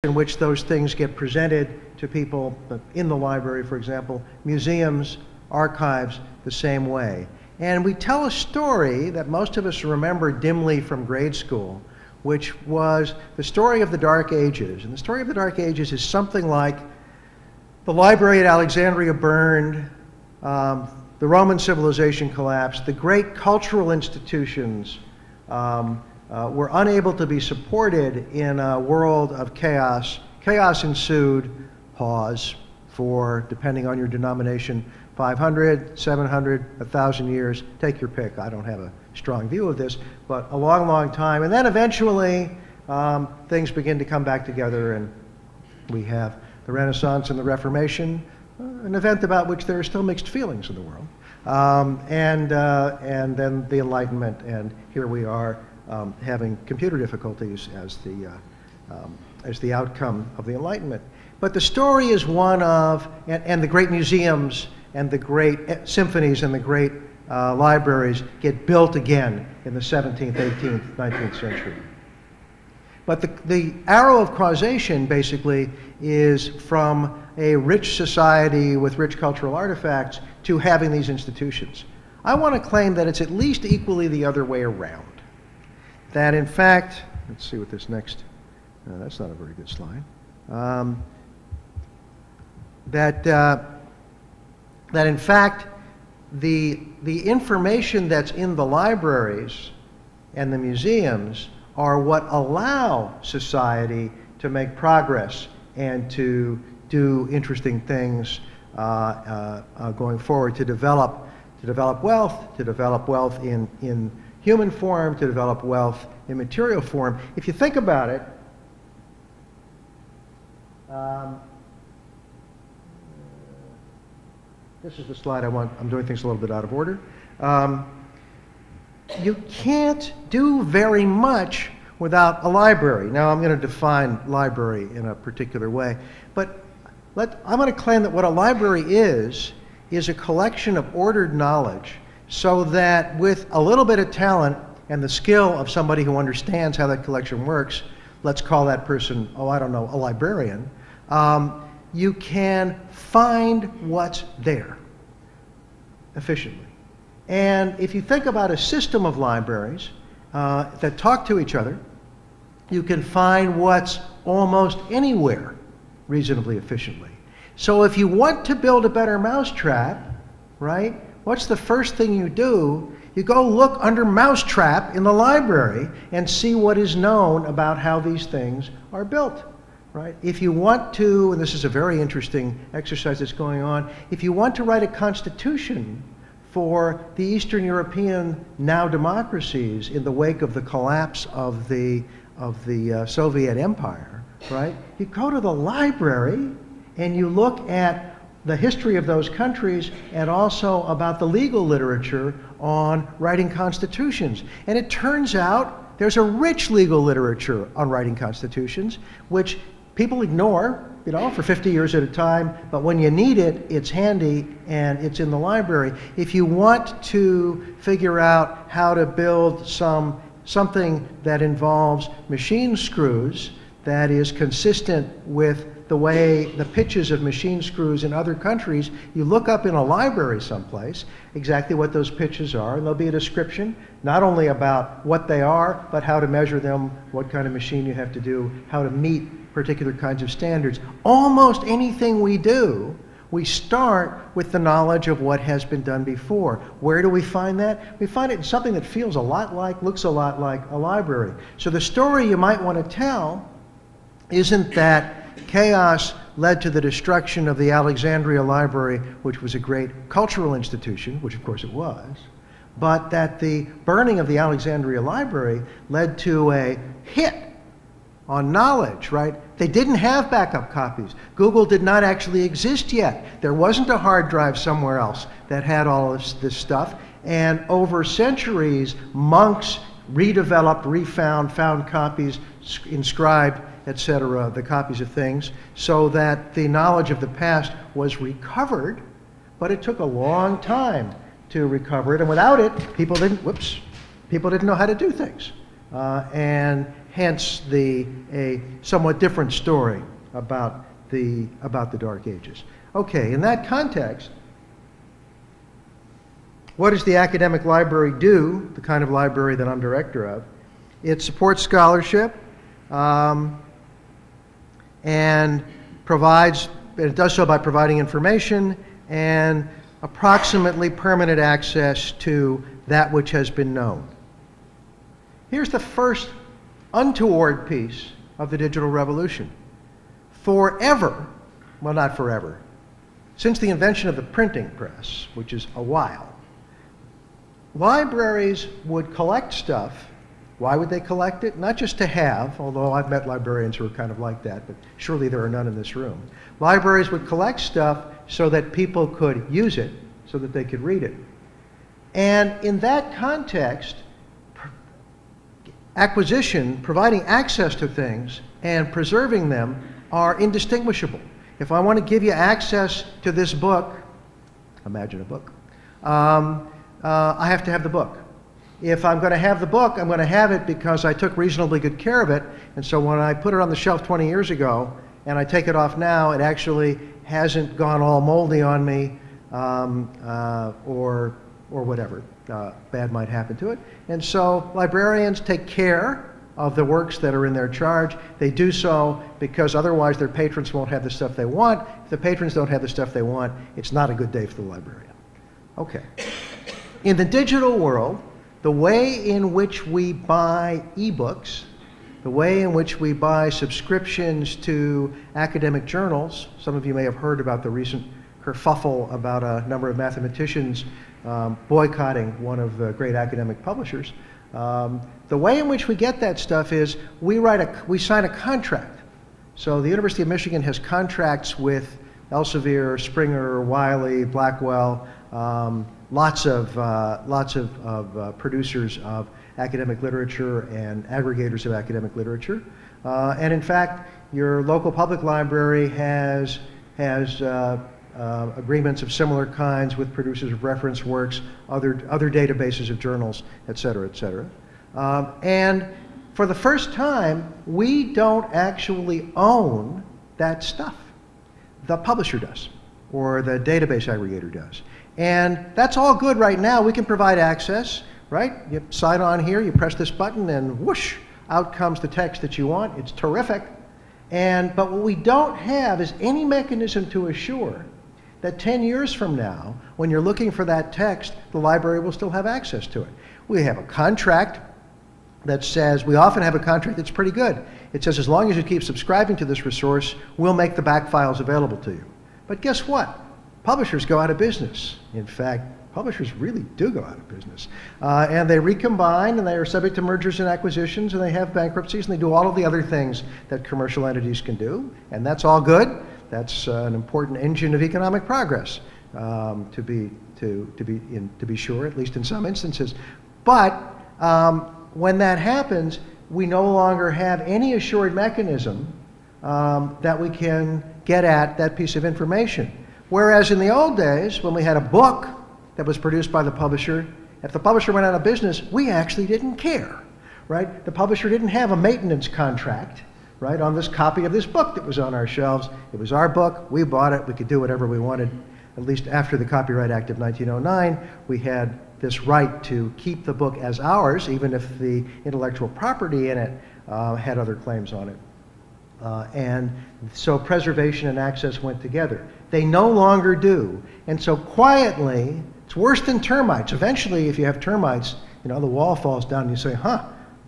in which those things get presented to people in the library, for example, museums, archives, the same way. And we tell a story that most of us remember dimly from grade school, which was the story of the Dark Ages. And the story of the Dark Ages is something like the library at Alexandria burned, the Roman civilization collapsed, the great cultural institutions were unable to be supported in a world of chaos. Chaos ensued, pause, for, depending on your denomination, 500, 700, 1,000 years, take your pick. I don't have a strong view of this, but a long, long time. And then eventually, things begin to come back together, and we have the Renaissance and the Reformation, an event about which there are still mixed feelings in the world, and then the Enlightenment, and here we are having computer difficulties as the outcome of the Enlightenment. But the story is one of, and the great museums and the great symphonies and the great libraries get built again in the 17th, 18th, 19th century. But the arrow of causation basically is from a rich society with rich cultural artifacts to having these institutions. I want to claim that it's at least equally the other way around. That in fact, let's see what this next, that's not a very good slide. That in fact, the information that's in the libraries and the museums are what allow society to make progress and to do interesting things going forward, to develop wealth in human form, to develop wealth in material form. If you think about it, this is the slide I want. I'm doing things a little bit out of order. You can't do very much without a library. Now I'm going to define library in a particular way, but I'm going to claim that what a library is a collection of ordered knowledge, so that with a little bit of talent and the skill of somebody who understands how that collection works, let's call that person, oh, I don't know, a librarian, you can find what's there efficiently. And if you think about a system of libraries that talk to each other, you can find what's almost anywhere reasonably efficiently. So if you want to build a better mousetrap, right, what's the first thing you do? You go look under mousetrap in the library and see what is known about how these things are built, right? If you want to, and this is a very interesting exercise that's going on, if you want to write a constitution for the Eastern European now democracies in the wake of the collapse of the Soviet Empire, right? You go to the library and you look at the history of those countries and also about the legal literature on writing constitutions. And it turns out there's a rich legal literature on writing constitutions, which people ignore, you know, for 50 years at a time, but when you need it, it's handy and it's in the library. If you want to figure out how to build something that involves machine screws that is consistent with the way the pitches of machine screws in other countries, you look up in a library someplace exactly what those pitches are, and there'll be a description not only about what they are, but how to measure them, what kind of machine you have to do, how to meet particular kinds of standards. Almost anything we do, we start with the knowledge of what has been done before. Where do we find that? We find it in something that feels a lot like, looks a lot like a library. So the story you might want to tell isn't that chaos led to the destruction of the Alexandria Library, which was a great cultural institution, which of course it was, but that the burning of the Alexandria Library led to a hit on knowledge, right? They didn't have backup copies. Google did not actually exist yet. There wasn't a hard drive somewhere else that had all of this stuff. And over centuries, monks redeveloped, found copies, inscribed, etc., the copies of things, so that the knowledge of the past was recovered, but it took a long time to recover it. And without it, people didn't know how to do things. And hence a somewhat different story about the Dark Ages. Okay, in that context, what does the academic library do, the kind of library that I'm director of? It supports scholarship and it does so by providing information and approximately permanent access to that which has been known. Here's the first untoward piece of the digital revolution. Forever, well, not forever, since the invention of the printing press, which is a while, libraries would collect stuff. Why would they collect it? Not just to have, although I've met librarians who are kind of like that, but surely there are none in this room. Libraries would collect stuff so that people could use it, so that they could read it. And in that context, acquisition, providing access to things, and preserving them are indistinguishable. If I want to give you access to this book, imagine a book, I have to have the book. If I'm going to have the book, I'm going to have it because I took reasonably good care of it, and so when I put it on the shelf 20 years ago and I take it off now, it actually hasn't gone all moldy on me or whatever bad might happen to it. And so librarians take care of the works that are in their charge. They do so because otherwise their patrons won't have the stuff they want. If the patrons don't have the stuff they want, it's not a good day for the librarian. Okay. In the digital world, the way in which we buy ebooks, the way in which we buy subscriptions to academic journals, some of you may have heard about the recent kerfuffle about a number of mathematicians boycotting one of the great academic publishers. The way in which we get that stuff is we sign a contract. So the University of Michigan has contracts with Elsevier, Springer, Wiley, Blackwell, lots of producers of academic literature and aggregators of academic literature. And in fact, your local public library has agreements of similar kinds with producers of reference works, other databases of journals, et cetera, et cetera. And for the first time, we don't actually own that stuff. The publisher does, or the database aggregator does. And that's all good right now. We can provide access, right? You sign on here, you press this button, and whoosh, out comes the text that you want. It's terrific. But what we don't have is any mechanism to assure that 10 years from now, when you're looking for that text, the library will still have access to it. We have a contract that says, we often have a contract that's pretty good. It says, as long as you keep subscribing to this resource, we'll make the back files available to you. But guess what? Publishers go out of business. In fact, publishers really do go out of business. And they recombine, and they are subject to mergers and acquisitions, and they have bankruptcies, and they do all of the other things that commercial entities can do. And that's all good. That's an important engine of economic progress, to be sure, at least in some instances. But when that happens, we no longer have any assured mechanism that we can get at that piece of information. Whereas in the old days, when we had a book that was produced by the publisher, if the publisher went out of business, we actually didn't care, right? The publisher didn't have a maintenance contract, right, on this copy of this book that was on our shelves. It was our book, we bought it, we could do whatever we wanted. At least after the Copyright Act of 1909, we had this right to keep the book as ours, even if the intellectual property in it had other claims on it. And so preservation and access went together. They no longer do. And so quietly, it's worse than termites. Eventually, if you have termites, you know, the wall falls down and you say, huh,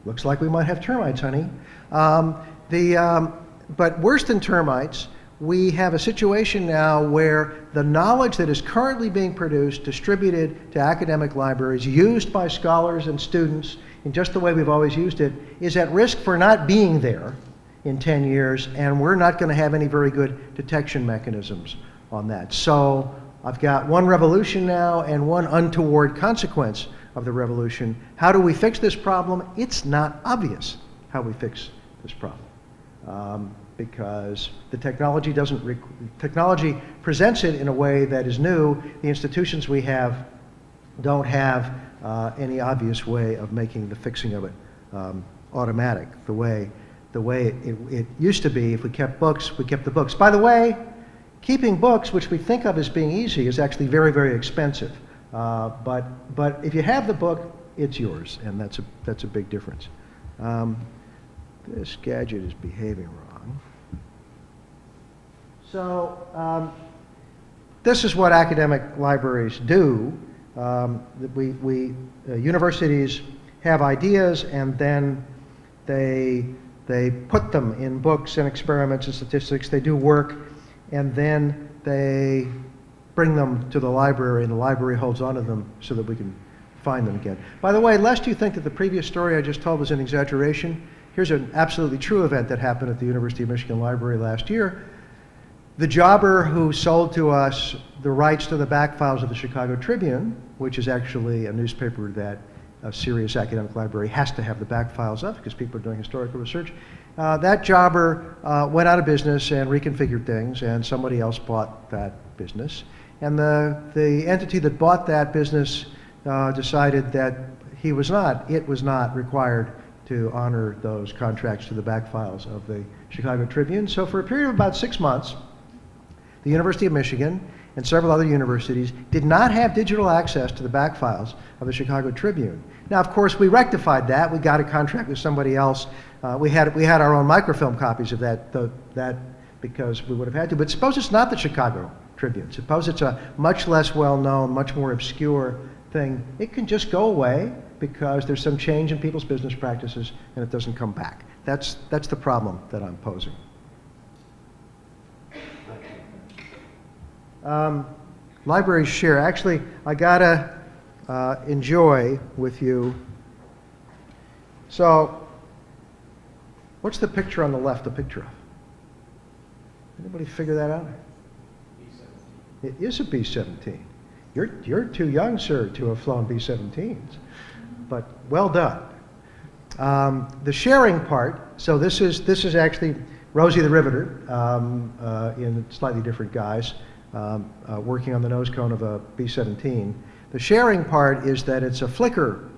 looks like we might have termites, honey. But worse than termites, we have a situation now where the knowledge that is currently being produced, distributed to academic libraries, used by scholars and students in just the way we've always used it, is at risk for not being there in 10 years, and we're not going to have any very good detection mechanisms on that. So I've got one revolution now and one untoward consequence of the revolution. How do we fix this problem? It's not obvious how we fix this problem because the technology technology presents it in a way that is new. The institutions we have don't have any obvious way of making the fixing of it automatic, the way it used to be. If we kept books, we kept the books. By the way, keeping books, which we think of as being easy, is actually very, very expensive. But if you have the book, it's yours, and that's a big difference. This gadget is behaving wrong. So this is what academic libraries do. Universities have ideas, and then they put them in books and experiments and statistics. They do work, and then they bring them to the library, and the library holds onto them so that we can find them again. By the way, lest you think that the previous story I just told was an exaggeration, here's an absolutely true event that happened at the University of Michigan Library last year. The jobber who sold to us the rights to the back files of the Chicago Tribune, which is actually a newspaper that a serious academic library has to have the back files of because people are doing historical research, that jobber went out of business and reconfigured things, and somebody else bought that business. And the entity that bought that business decided that it was not required to honor those contracts to the back files of the Chicago Tribune. So for a period of about 6 months, the University of Michigan and several other universities did not have digital access to the back files of the Chicago Tribune. Now, of course, we rectified that. We got a contract with somebody else. We had our own microfilm copies of that because we would have had to. But suppose it's not the Chicago Tribune. Suppose it's a much less well-known, much more obscure thing. It can just go away because there's some change in people's business practices and it doesn't come back. That's the problem that I'm posing. Libraries share. Actually, I gotta enjoy with you. So, what's the picture on the left a picture of? Anybody figure that out? B-17. It is a B-17. You're too young, sir, to have flown B-17s, but well done. The sharing part. So this is actually Rosie the Riveter in slightly different guise. Working on the nose cone of a B-17. The sharing part is that it's a Flickr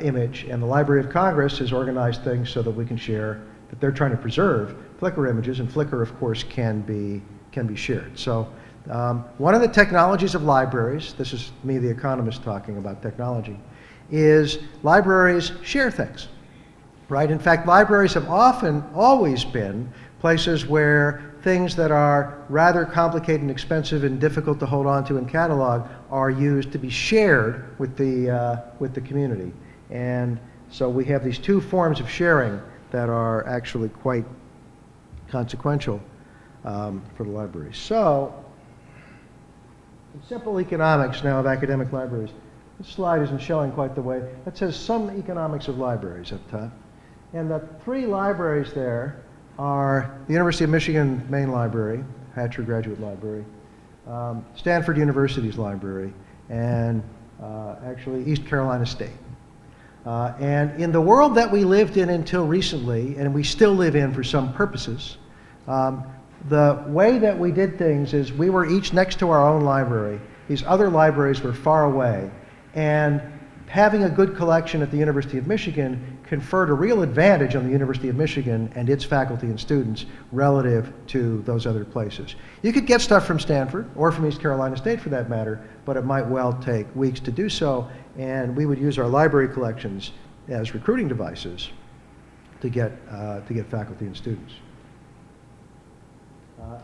image, and the Library of Congress has organized things so that we can share, that they're trying to preserve Flickr images, and Flickr, of course, can be shared. So one of the technologies of libraries, this is me, the economist, talking about technology, is libraries share things, right? In fact, libraries have always been places where things that are rather complicated and expensive and difficult to hold on to and catalog are used to be shared with the community. And so we have these two forms of sharing that are actually quite consequential for the libraries. So, in simple economics now of academic libraries, this slide isn't showing quite the way. It says some economics of libraries up top. And the three libraries there are the University of Michigan Main Library, Hatcher Graduate Library, Stanford University's library, and actually East Carolina State. And in the world that we lived in until recently, and we still live in for some purposes, the way that we did things is we were each next to our own library. These other libraries were far away, and having a good collection at the University of Michigan conferred a real advantage on the University of Michigan and its faculty and students relative to those other places. You could get stuff from Stanford or from East Carolina State for that matter, but it might well take weeks to do so, and we would use our library collections as recruiting devices to get faculty and students.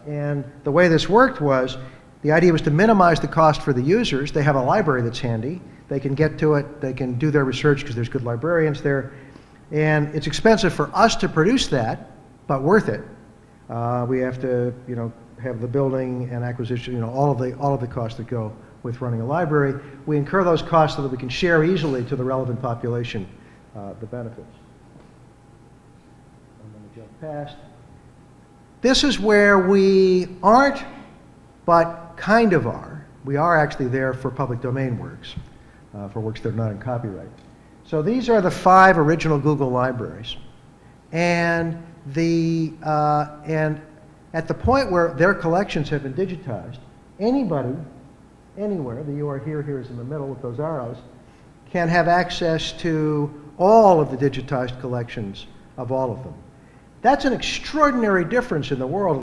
And the way this worked was, the idea was to minimize the cost for the users. They have a library that's handy. They can get to it. They can do their research because there's good librarians there. And it's expensive for us to produce that, but worth it. We have to, have the building and acquisition, all of the costs that go with running a library. We incur those costs so that we can share easily to the relevant population the benefits. I'm going to jump past. This is where we aren't, but kind of are. We are actually there for public domain works, for works that are not in copyright. So these are the 5 original Google libraries. And at the point where their collections have been digitized, anybody, anywhere, the you are here is in the middle with those arrows, can have access to all of the digitized collections of all of them. That's an extraordinary difference in the world.